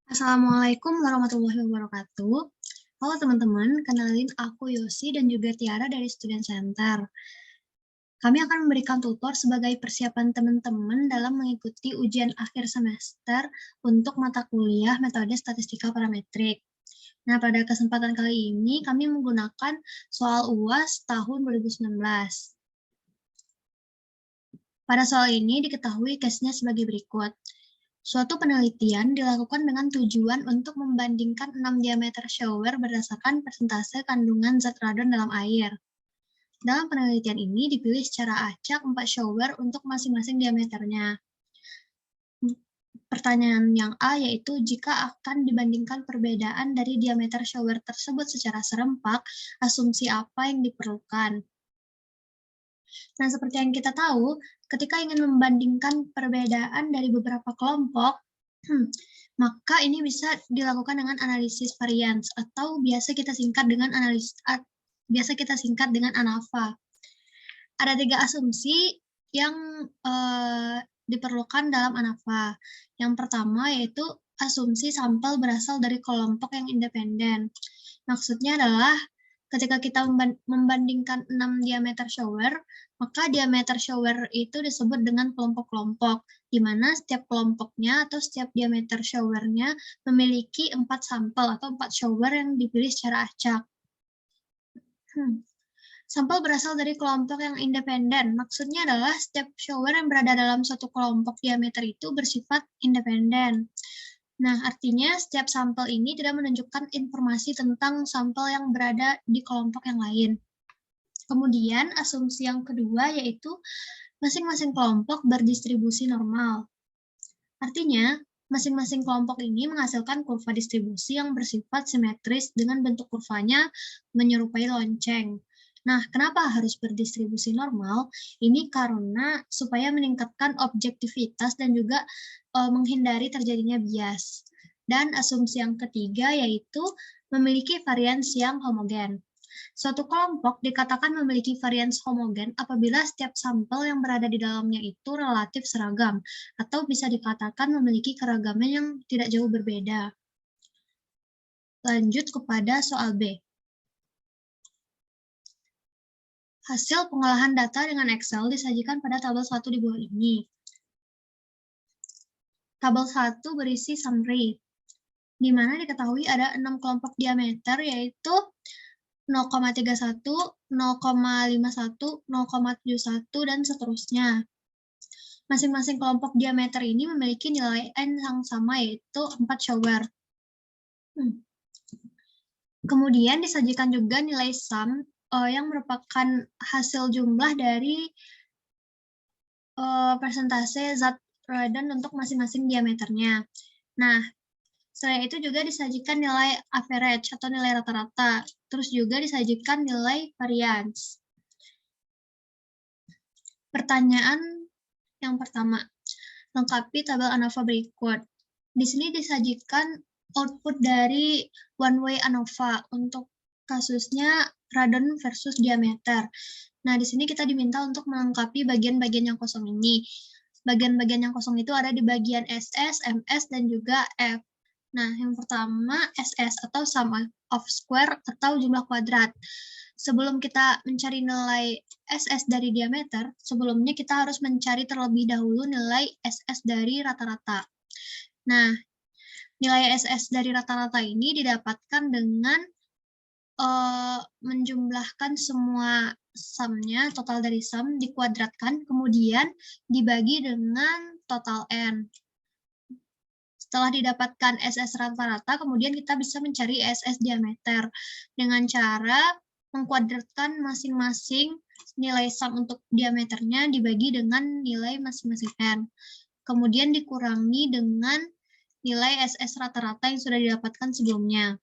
Assalamualaikum warahmatullahi wabarakatuh. Halo teman-teman, kenalin aku Yosi dan juga Tiara dari Student Center. Kami akan memberikan tutor sebagai persiapan teman-teman dalam mengikuti ujian akhir semester untuk mata kuliah metode statistika parametrik. Nah, pada kesempatan kali ini kami menggunakan soal UAS tahun 2019. Pada soal ini diketahui case-nya sebagai berikut. Suatu penelitian dilakukan dengan tujuan untuk membandingkan 6 diameter shower berdasarkan persentase kandungan zat radon dalam air. Dalam penelitian ini dipilih secara acak 4 shower untuk masing-masing diameternya. Pertanyaan yang A yaitu jika akan dibandingkan perbedaan dari diameter shower tersebut secara serempak, asumsi apa yang diperlukan? Nah, seperti yang kita tahu, ketika ingin membandingkan perbedaan dari beberapa kelompok, maka ini bisa dilakukan dengan analisis varians atau biasa kita singkat dengan ANAVA. Ada 3 asumsi yang diperlukan dalam ANAVA. Yang pertama yaitu asumsi sampel berasal dari kelompok yang independen. Maksudnya adalah ketika kita membandingkan 6 diameter shower, maka diameter shower itu disebut dengan kelompok-kelompok, di mana setiap kelompoknya atau setiap diameter showernya memiliki 4 sampel atau 4 shower yang dipilih secara acak. Sampel berasal dari kelompok yang independen. Maksudnya adalah setiap shower yang berada dalam suatu kelompok diameter itu bersifat independen. Nah, artinya setiap sampel ini tidak menunjukkan informasi tentang sampel yang berada di kelompok yang lain. Kemudian, asumsi yang kedua yaitu masing-masing kelompok berdistribusi normal. Artinya, masing-masing kelompok ini menghasilkan kurva distribusi yang bersifat simetris dengan bentuk kurvanya menyerupai lonceng. Nah, kenapa harus berdistribusi normal? Ini karena supaya meningkatkan objektivitas dan juga menghindari terjadinya bias. Dan asumsi yang ketiga yaitu memiliki varians yang homogen. Suatu kelompok dikatakan memiliki varians homogen apabila setiap sampel yang berada di dalamnya itu relatif seragam, atau bisa dikatakan memiliki keragaman yang tidak jauh berbeda. Lanjut kepada soal B. Hasil pengolahan data dengan Excel disajikan pada tabel 1 di bawah ini. Tabel 1 berisi summary, di mana diketahui ada 6 kelompok diameter, yaitu 0,31, 0,51, 0,71, dan seterusnya. Masing-masing kelompok diameter ini memiliki nilai N yang sama, yaitu 4 shower. Kemudian disajikan juga nilai sum yang merupakan hasil jumlah dari persentase zat radon untuk masing-masing diameternya. Nah, selain itu juga disajikan nilai average atau nilai rata-rata. Terus juga disajikan nilai variance. Pertanyaan yang pertama, lengkapi tabel ANOVA berikut. Di sini disajikan output dari one-way ANOVA untuk kasusnya radon versus diameter. Nah, di sini kita diminta untuk melengkapi bagian-bagian yang kosong ini. Bagian-bagian yang kosong itu ada di bagian SS, MS, dan juga F. Nah, yang pertama SS atau sum of square atau jumlah kuadrat. Sebelum kita mencari nilai SS dari diameter, sebelumnya kita harus mencari terlebih dahulu nilai SS dari rata-rata. Nah, nilai SS dari rata-rata ini didapatkan dengan menjumlahkan semua sum-nya, total dari sum, dikuadratkan, kemudian dibagi dengan total N. Setelah didapatkan SS rata-rata, kemudian kita bisa mencari SS diameter dengan cara mengkuadratkan masing-masing nilai sum untuk diameternya dibagi dengan nilai masing-masing N. Kemudian dikurangi dengan nilai SS rata-rata yang sudah didapatkan sebelumnya.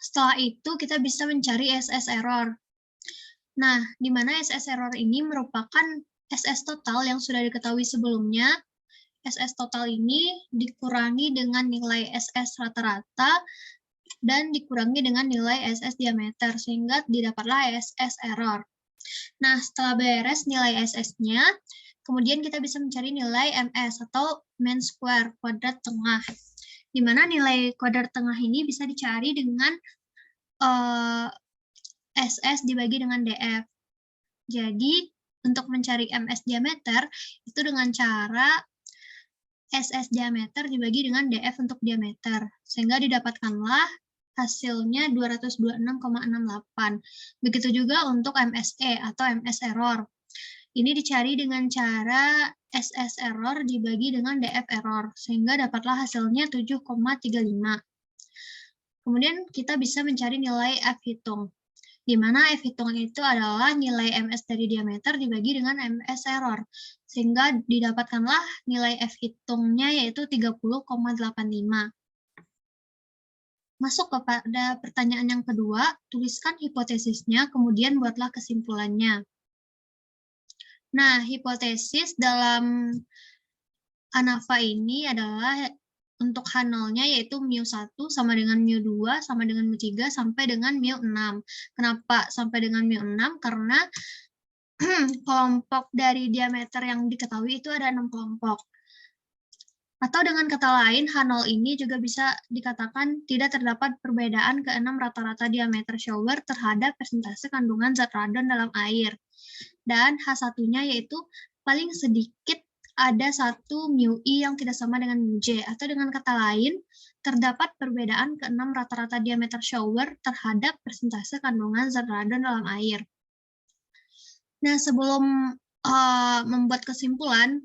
Setelah itu, kita bisa mencari SS error. Nah, di mana SS error ini merupakan SS total yang sudah diketahui sebelumnya. SS total ini dikurangi dengan nilai SS rata-rata dan dikurangi dengan nilai SS diameter, sehingga didapatlah SS error. Nah, setelah beres nilai SS-nya, Kemudian kita bisa mencari nilai MS atau mean square, kuadrat tengah. Di mana nilai kuadrat tengah ini bisa dicari dengan SS dibagi dengan DF. Jadi, untuk mencari MS diameter, itu dengan cara SS diameter dibagi dengan DF untuk diameter, sehingga didapatkanlah hasilnya 226,68. Begitu juga untuk MSE atau MS error. Ini dicari dengan cara SS error dibagi dengan DF error, sehingga dapatlah hasilnya 7,35. Kemudian kita bisa mencari nilai F hitung, di mana F hitung itu adalah nilai MS dari diameter dibagi dengan MS error, sehingga didapatkanlah nilai F hitungnya yaitu 30,85. Masuk kepada pertanyaan yang kedua, tuliskan hipotesisnya, kemudian buatlah kesimpulannya. Nah, hipotesis dalam ANAFA ini adalah untuk H0-nya yaitu mu1 sama dengan mu2 sama dengan mu3 sampai dengan mu6. Kenapa sampai dengan mu6? Karena kelompok dari diameter yang diketahui itu ada 6 kelompok. Atau dengan kata lain, H0 ini juga bisa dikatakan tidak terdapat perbedaan ke-6 rata-rata diameter shower terhadap persentase kandungan zat radon dalam air. Dan H1-nya yaitu paling sedikit ada 1 μi yang tidak sama dengan μj, atau dengan kata lain, terdapat perbedaan ke-6 rata-rata diameter shower terhadap persentase kandungan zat radon dalam air. Nah, sebelum membuat kesimpulan,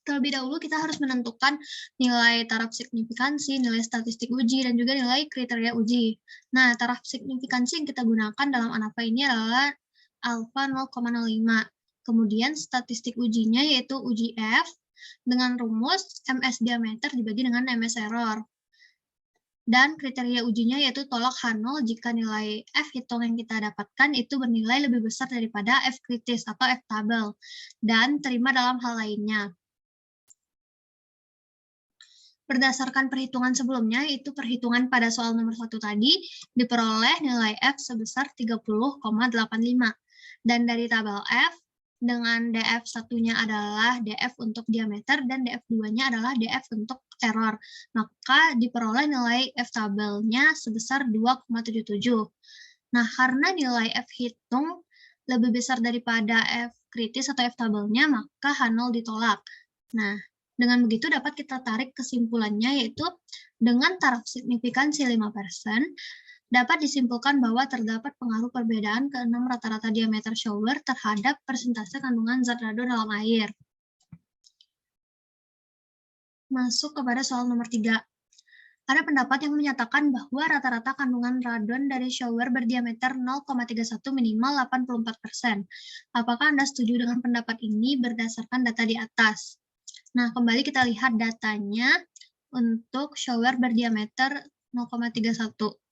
terlebih dahulu kita harus menentukan nilai taraf signifikansi, nilai statistik uji, dan juga nilai kriteria uji. Nah, taraf signifikansi yang kita gunakan dalam ANAFA ini adalah alfa 0,05. Kemudian statistik ujinya yaitu uji F dengan rumus MS diameter dibagi dengan MS error. Dan kriteria ujinya yaitu tolak H0 jika nilai F hitung yang kita dapatkan itu bernilai lebih besar daripada F kritis atau F tabel, dan terima dalam hal lainnya. Berdasarkan perhitungan sebelumnya, yaitu perhitungan pada soal nomor 1 tadi, diperoleh nilai F sebesar 30,85. Dan dari tabel F, dengan DF1-nya adalah DF untuk diameter dan DF2-nya adalah DF untuk error. Maka diperoleh nilai F tabelnya sebesar 2,77. Nah, karena nilai F hitung lebih besar daripada F kritis atau F tabelnya, maka H0 ditolak. Nah, dengan begitu dapat kita tarik kesimpulannya yaitu dengan taraf signifikansi 5%, dapat disimpulkan bahwa terdapat pengaruh perbedaan ke-6 rata-rata diameter shower terhadap persentase kandungan zat radon dalam air. Masuk kepada soal nomor 3. Ada pendapat yang menyatakan bahwa rata-rata kandungan radon dari shower berdiameter 0,31 minimal 84%. Apakah Anda setuju dengan pendapat ini berdasarkan data di atas? Nah, kembali kita lihat datanya untuk shower berdiameter 0,31.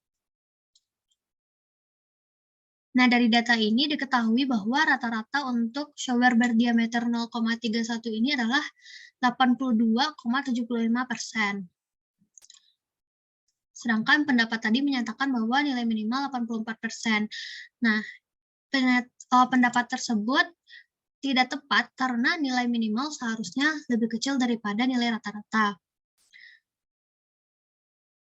Nah, dari data ini diketahui bahwa rata-rata untuk shower berdiameter 0,31 ini adalah 82,75%. Sedangkan pendapat tadi menyatakan bahwa nilai minimal 84%. Nah, pendapat tersebut tidak tepat karena nilai minimal seharusnya lebih kecil daripada nilai rata-rata.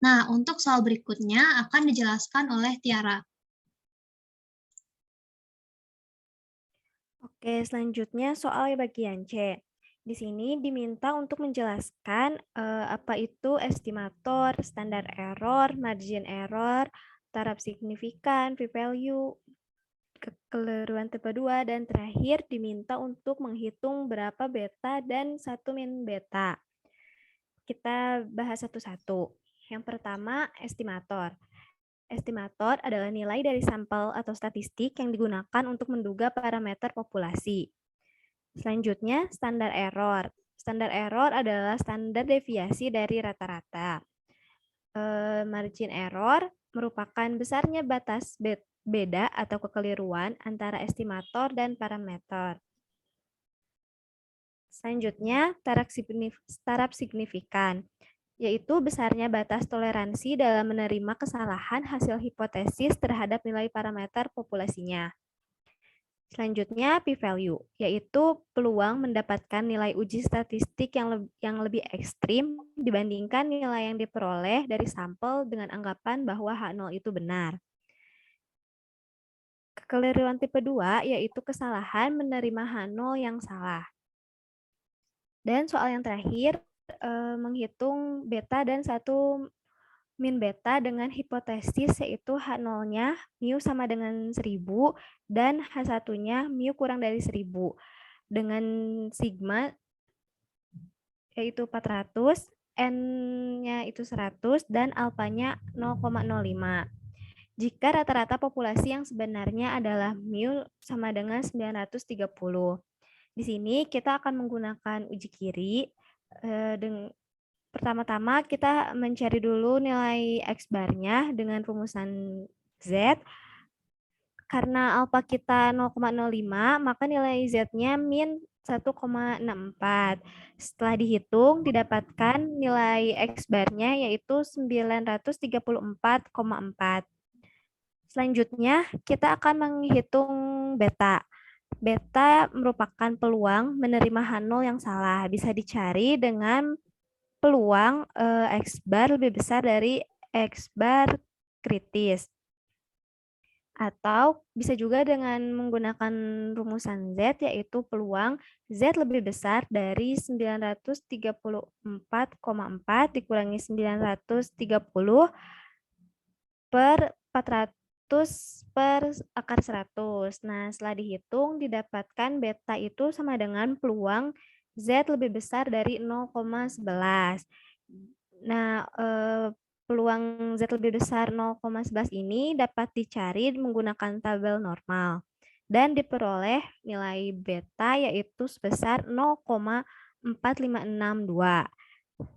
Nah, untuk soal berikutnya akan dijelaskan oleh Tiara. Oke, selanjutnya soal bagian C. Di sini diminta untuk menjelaskan apa itu estimator, standar error, margin error, taraf signifikan, p-value, kekeliruan tipe 2, dan terakhir diminta untuk menghitung berapa beta dan 1 min beta. Kita bahas satu-satu. Yang pertama, estimator. Estimator adalah nilai dari sampel atau statistik yang digunakan untuk menduga parameter populasi. Selanjutnya, standar error. Standar error adalah standar deviasi dari rata-rata. Margin error merupakan besarnya batas beda atau kekeliruan antara estimator dan parameter. Selanjutnya, taraf signifikan, yaitu besarnya batas toleransi dalam menerima kesalahan hasil hipotesis terhadap nilai parameter populasinya. Selanjutnya p-value, yaitu peluang mendapatkan nilai uji statistik yang lebih ekstrim dibandingkan nilai yang diperoleh dari sampel dengan anggapan bahwa H0 itu benar. Kekeliruan tipe 2 yaitu kesalahan menerima H0 yang salah. Dan soal yang terakhir, menghitung beta dan satu min beta dengan hipotesis yaitu H0-nya mu sama dengan 1000 dan H1-nya mu kurang dari 1000 dengan sigma yaitu 400, N-nya itu 100 dan alfanya 0,05. Jika rata-rata populasi yang sebenarnya adalah mu sama dengan 930. Di sini kita akan menggunakan uji Curie. Pertama-tama kita mencari dulu nilai X bar-nya dengan rumusan Z. Karena alfa kita 0,05, maka nilai Z-nya min 1,64. Setelah dihitung, didapatkan nilai X bar-nya yaitu 934,4. Selanjutnya, kita akan menghitung beta. Beta merupakan peluang menerima H0 yang salah. Bisa dicari dengan peluang X bar lebih besar dari X bar kritis. Atau bisa juga dengan menggunakan rumusan Z, yaitu peluang Z lebih besar dari 934,4 dikurangi 930 per 400 per akar 100. Nah, setelah dihitung, didapatkan beta itu sama dengan peluang Z lebih besar dari 0,11. Nah, peluang Z lebih besar 0,11 ini dapat dicari menggunakan tabel normal dan diperoleh nilai beta yaitu sebesar 0,4562.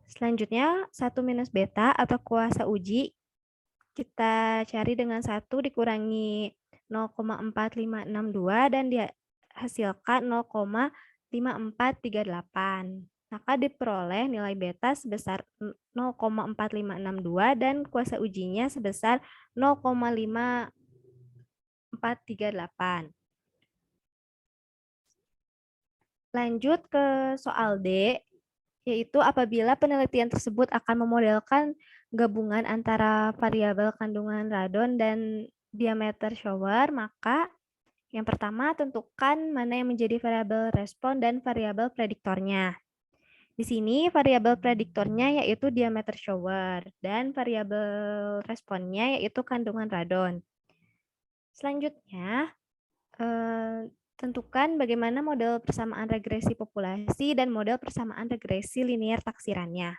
Selanjutnya, 1 minus beta atau kuasa uji kita cari dengan 1 dikurangi 0,4562 dan dihasilkan 0,5438. Maka diperoleh nilai beta sebesar 0,4562 dan kuasa ujinya sebesar 0,5438. Lanjut ke soal D, yaitu apabila penelitian tersebut akan memodelkan gabungan antara variabel kandungan radon dan diameter shower, maka yang pertama tentukan mana yang menjadi variabel respon dan variabel prediktornya. Di sini variabel prediktornya yaitu diameter shower dan variabel responnya yaitu kandungan radon. Selanjutnya, tentukan bagaimana model persamaan regresi populasi dan model persamaan regresi linear taksirannya.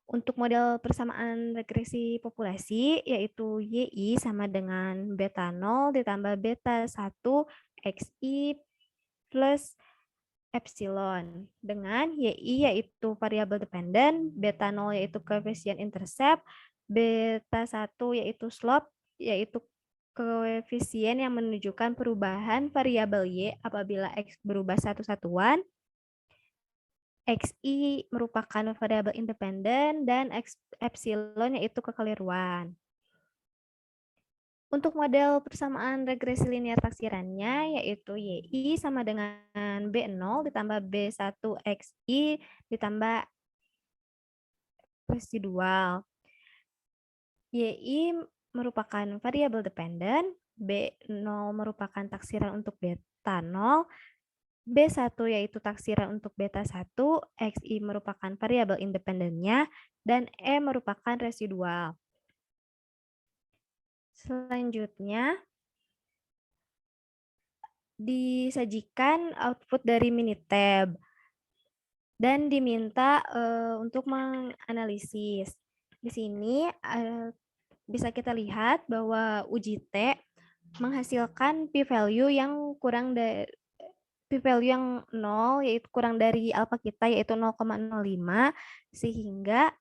Untuk model persamaan regresi populasi, yaitu YI sama dengan beta 0 ditambah beta 1 XI plus epsilon. Dengan YI yaitu variabel dependent, beta 0 yaitu koefisien intercept, beta 1 yaitu slope, yaitu koefisien yang menunjukkan perubahan variabel Y apabila X berubah satu satuan, XI merupakan variabel independen, dan epsilon yaitu kekeliruan. Untuk model persamaan regresi linear taksirannya, yaitu YI sama dengan B0 ditambah B1XI ditambah residual. YI merupakan variabel dependen, B0 merupakan taksiran untuk beta 0, B1 yaitu taksiran untuk beta 1, XI merupakan variabel independennya, dan E merupakan residual. Selanjutnya, disajikan output dari Minitab dan diminta untuk menganalisis. Di sini bisa kita lihat bahwa uji T menghasilkan p-value yang kurang dari p-value yang 0, yaitu kurang dari alfa kita, yaitu 0,05, sehingga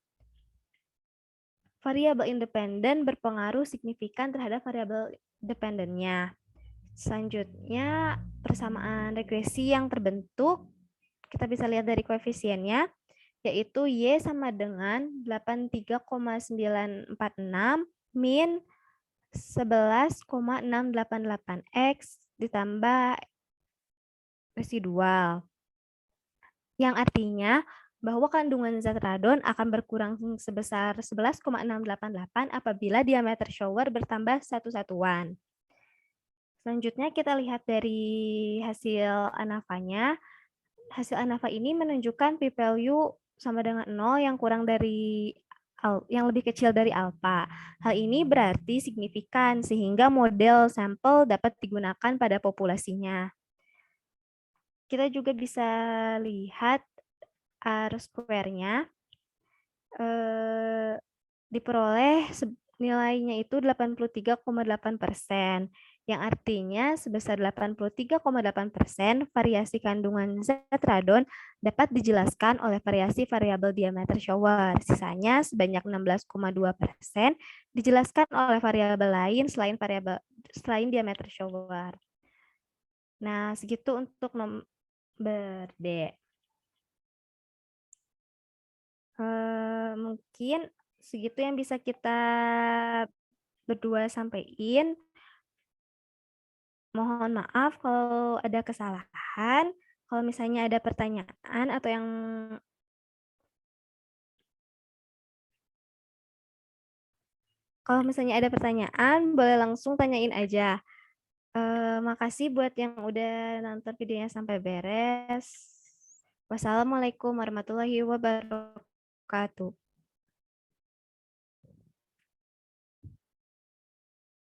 variabel independen berpengaruh signifikan terhadap variabel dependennya. Selanjutnya, persamaan regresi yang terbentuk, kita bisa lihat dari koefisiennya, yaitu Y sama dengan 83,946 min 11,688X ditambah residual. Yang artinya bahwa kandungan zat radon akan berkurang sebesar 11,688 apabila diameter shower bertambah satu satuan. Selanjutnya kita lihat dari hasil ANAFA-nya. Hasil ANAFA ini menunjukkan p-value sama dengan 0 yang kurang dari yang lebih kecil dari alfa. Hal ini berarti signifikan sehingga model sampel dapat digunakan pada populasinya. Kita juga bisa lihat R-square-nya diperoleh nilainya itu 83,8%, yang artinya sebesar 83,8% variasi kandungan zat radon dapat dijelaskan oleh variasi variabel diameter shower. Sisanya sebanyak 16,2% dijelaskan oleh variabel lain selain diameter shower. Nah, segitu untuk nomor D. Mungkin segitu yang bisa kita berdua sampaikan. Mohon maaf kalau ada kesalahan. Kalau misalnya ada pertanyaan atau yang ada pertanyaan, boleh langsung tanyain aja. Makasih buat yang udah nonton videonya sampai beres. Wassalamualaikum warahmatullahi wabarakatuh.